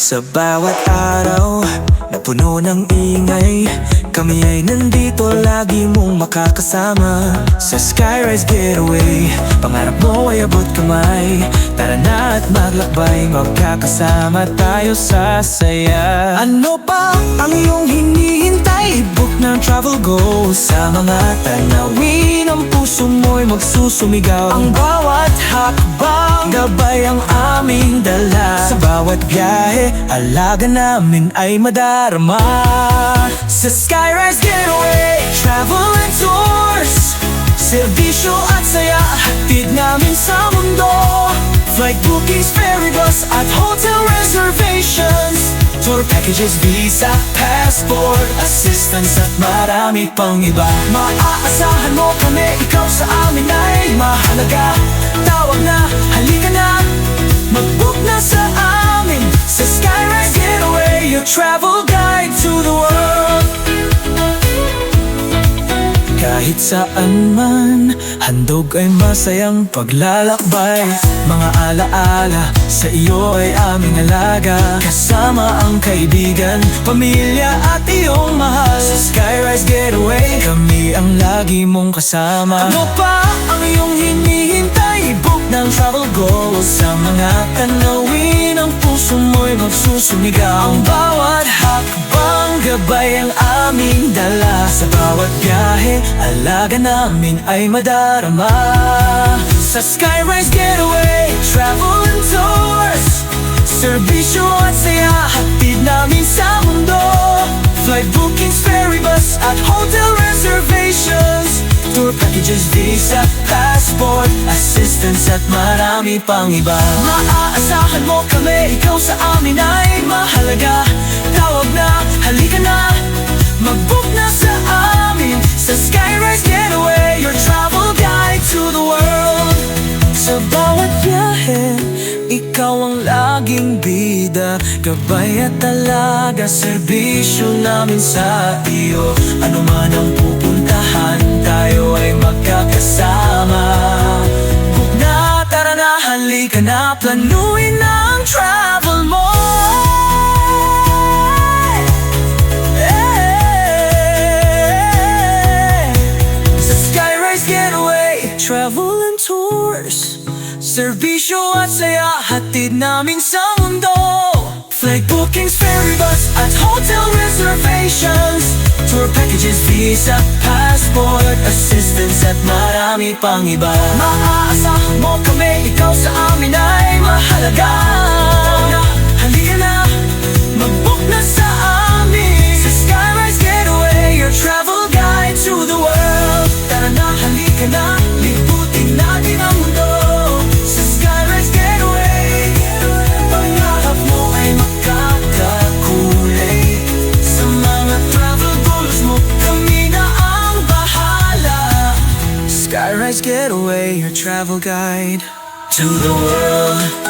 Sa bawat araw na puno ng ingay, kami ay nandito, lagi mong makakasama. Sa Skyrise Getaway, pangarap mo ay abot kamay. Tara na at maglakbay, magkakasama tayo sa saya. Ano pa ang iyong hinihintay? Book ng travel go. Sa mga tanawin, ang puso mo'y magsusumigaw. Ang bawat hakbang, gabay ang aming dala. Sa bawat biyahe, alaga namin ay madarama. Sa Skyrise Getaway, travel and tours, serbisyo at saya, hatid namin sa mundo. Flight bookings, ferry bus at hotel reservations, tour packages, visa, passport, assistance at marami pang iba. Maaasahan mo kami, ikaw sa amin ay mahalaga. Tawag na, halika na, mag-book na sa amin. Sa Skyrise Getaway, your travel guide to the world. Kahit saan man, handog ay masayang paglalakbay. Mga alaala, sa iyo ay aming alaga. Kasama ang kaibigan, pamilya at iyong mahal. Sa Skyrise Getaway, kami ang lagi mong kasama. Ano pa ang iyong hinihintay? Book ng travel goals. Sa mga tanawin, ang puso mo'y magsusumigaw. Ang bawat hakbang, gabay ang aming dala. Sa bawat biyahe, alaga namin ay madarama. Sa Skyrise Getaway, travel and tours, serbisyo at saya, hatid namin sa mundo. Flight bookings, ferry bus at hotel reservations, tour packages, visa, passport, assistance at marami pang iba. Maaasahan mo kami, ikaw sa amin ay mahalaga. Tawag na, halika na, mag-book na sa amin. Sa Skyrise Getaway, your travel guide to the world. Sa bawat biyahe, ikaw ang laging bida. Gabay at talaga, serbisyo namin sa iyo. Ano man ang pupuntahan, tayo ay magkakasama. Book na, tara na, halika na, planuin na ang travel mo. Travel and tours, serbisyo at saya, hatid namin sa mundo. Flight bookings, ferry bus at hotel reservations, tour packages, visa, passport, assistance at marami pang iba. Maaasahan mo kami, ikaw sa amin ay mahalaga. Halika na, mag-book na sa amin. Sa Skyrise Getaway, your travel guide to the world. Tara na, halika na, liputin natin ang mundo. Sa Skyrise Getaway, pangarap mo ay makakakulay. Sa mga travel goals mo, kami na ang bahala. Skyrise Getaway, your travel guide to the world.